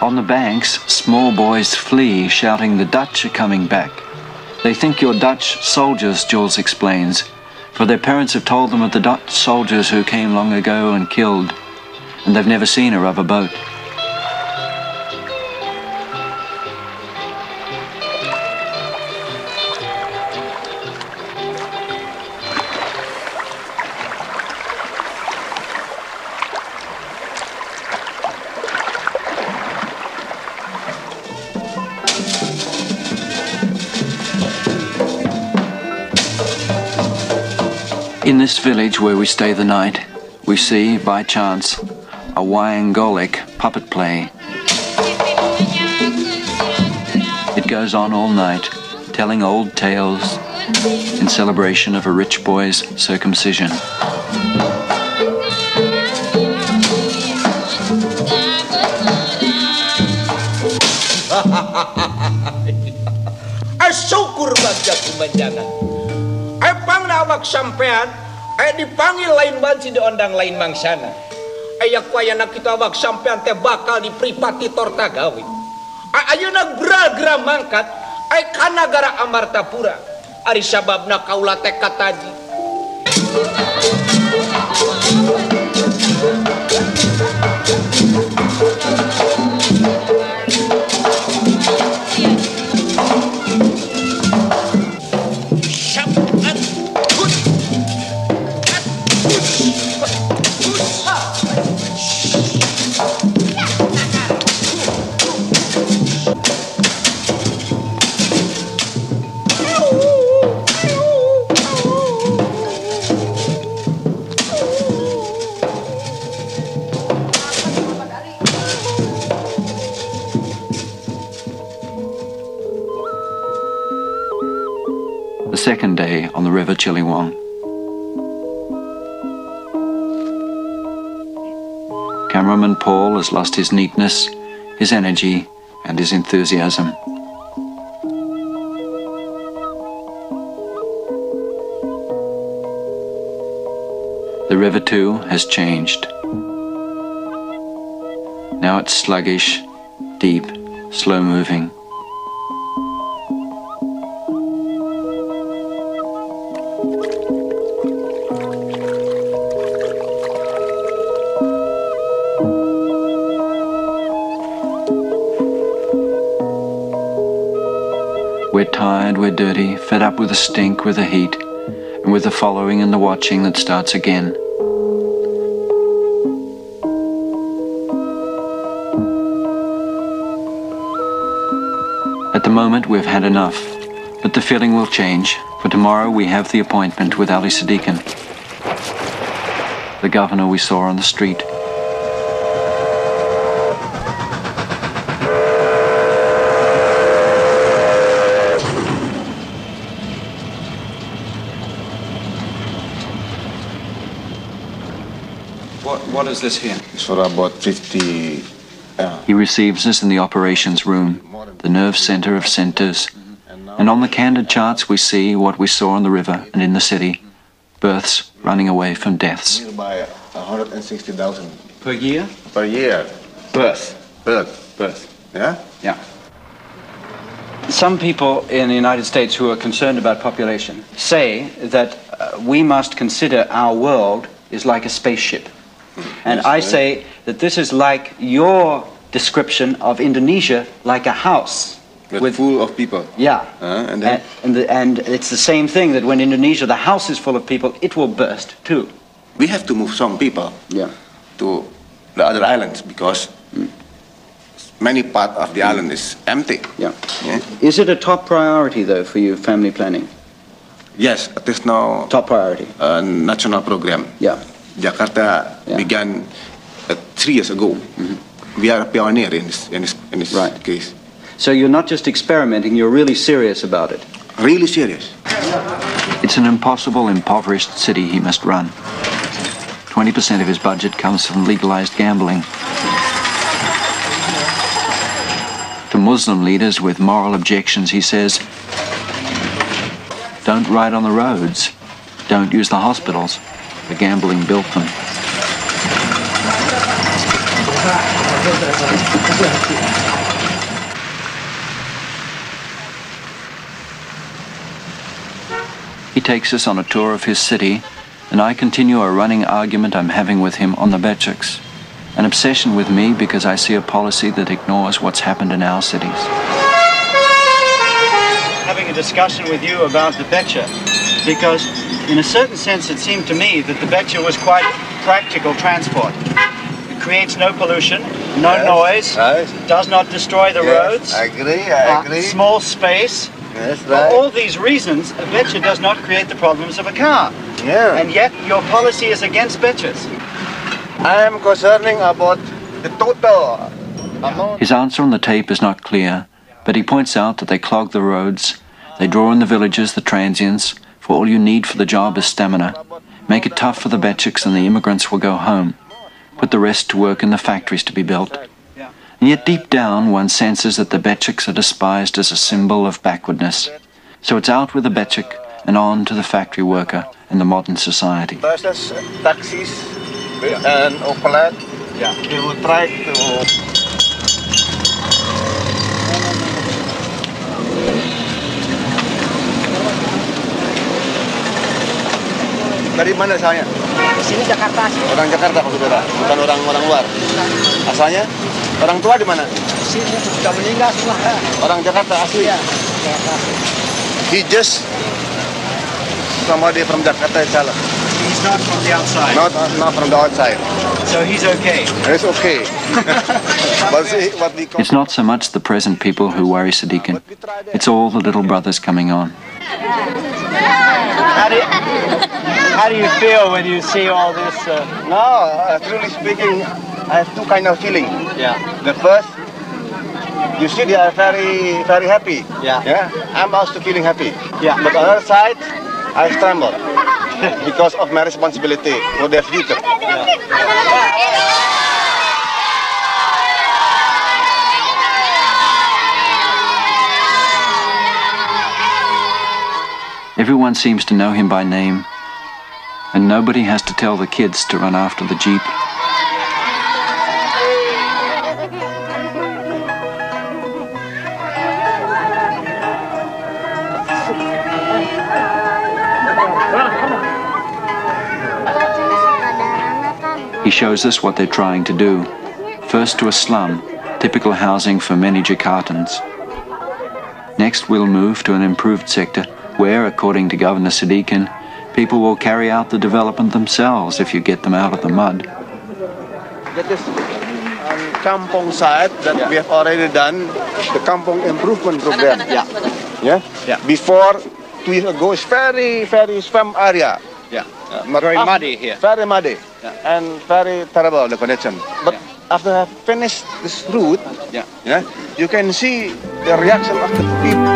On the banks, small boys flee, shouting, "The Dutch are coming back." They think you're Dutch soldiers, Jules explains, for their parents have told them of the Dutch soldiers who came long ago and killed, and they've never seen a rubber boat. In this village where we stay the night, we see, by chance, a Wayangolic puppet play. It goes on all night, telling old tales in celebration of a rich boy's circumcision. Syukur bagja kumanjangan. Pang nawak sampean, dipanggil lain banci diondang lain mangsana. Ayak wayana kita awak sampean teh bakal dipripati torta gawe. Ayeuna gerak-gerak mangkat, kana gara Amartapura. Ari sababna kaula teh kataji. The second day on the River Chiliwang. Cameraman Paul has lost his neatness, his energy, and his enthusiasm. The river too has changed. Now it's sluggish, deep, slow-moving. We're tired, we're dirty, fed up with the stink, with the heat, and with the following and the watching that starts again. At the moment, we've had enough, but the feeling will change, for tomorrow we have the appointment with Ali Sadiqan, the governor we saw on the street. What is this here? It's for about 50... He receives us in the operations room, the nerve center of centers. And on the candid charts we see what we saw on the river and in the city. Births running away from deaths. Nearby 160,000. Per year? Per year. Birth. Birth. Yeah? Yeah. Some people in the United States who are concerned about population say that we must consider our world is like a spaceship. And I say that this is like your description of Indonesia, like a house. With full of people. Yeah. And it's the same thing, that when Indonesia, the house is full of people, it will burst too. We have to move some people to the other islands because many part of the island is empty. Yeah. Is it a top priority though for you, family planning? Yes, it is now top priority. A national program. Yeah. Jakarta began 3 years ago. We are a pioneer in this case. So you're not just experimenting, you're really serious about it. Really serious. It's an impossible, impoverished city he must run. 20% of his budget comes from legalized gambling. To Muslim leaders with moral objections, he says, don't ride on the roads, don't use the hospitals. The gambling built them. He takes us on a tour of his city, and I continue a running argument I'm having with him on the BACAs. An obsession with me because I see a policy that ignores what's happened in our cities. Having a discussion with you about the BACA, because in a certain sense it seemed to me that the BACA was quite practical transport. It creates no pollution, no noise, does not destroy the roads. I agree. Small space. Yes, For all these reasons, a BACA does not create the problems of a car. Yeah. And yet your policy is against BACAs. I am concerning about the total amount. His answer on the tape is not clear, but he points out that they clog the roads, they draw in the villages, the transients, for all you need for the job is stamina, make it tough for the BACAs and the immigrants will go home, put the rest to work in the factories to be built. And yet deep down one senses that the BACAs are despised as a symbol of backwardness. So it's out with the BACA and on to the factory worker in the modern society. Buses, taxis, and Opel, they will try to... Dari mana asalnya? Sini Jakarta. Orang Jakarta, Pak Saudara, bukan orang luar. Asalnya? Orang tua di mana? Sini sudah meninggal semua. Orang Jakarta asli. Ya, Jakarta. He just somebody from Jakarta itself. He's not from the outside. Not from the outside. So he's okay. It's okay. But see, what we call... It's not so much the present people who worry Sadiqin, it's all the little brothers coming on. How do you feel when you see all this? No, truly speaking, I have two kind of feeling. Yeah. The first, you see they are very, very happy. Yeah. I'm also feeling happy. Yeah. But on the other side, I tremble because of my responsibility for their future. Everyone seems to know him by name, and nobody has to tell the kids to run after the jeep. He shows us what they're trying to do. First to a slum, typical housing for many Jakartans. Next we'll move to an improved sector where, according to Governor Sadiqin, people will carry out the development themselves if you get them out of the mud. That is on Kampong side that we have already done the Kampong improvement program. Before 2 years ago, it's very, very swamp area. Very muddy here. Very muddy and very terrible the condition. But after I have finished this route, you can see the reaction of the people.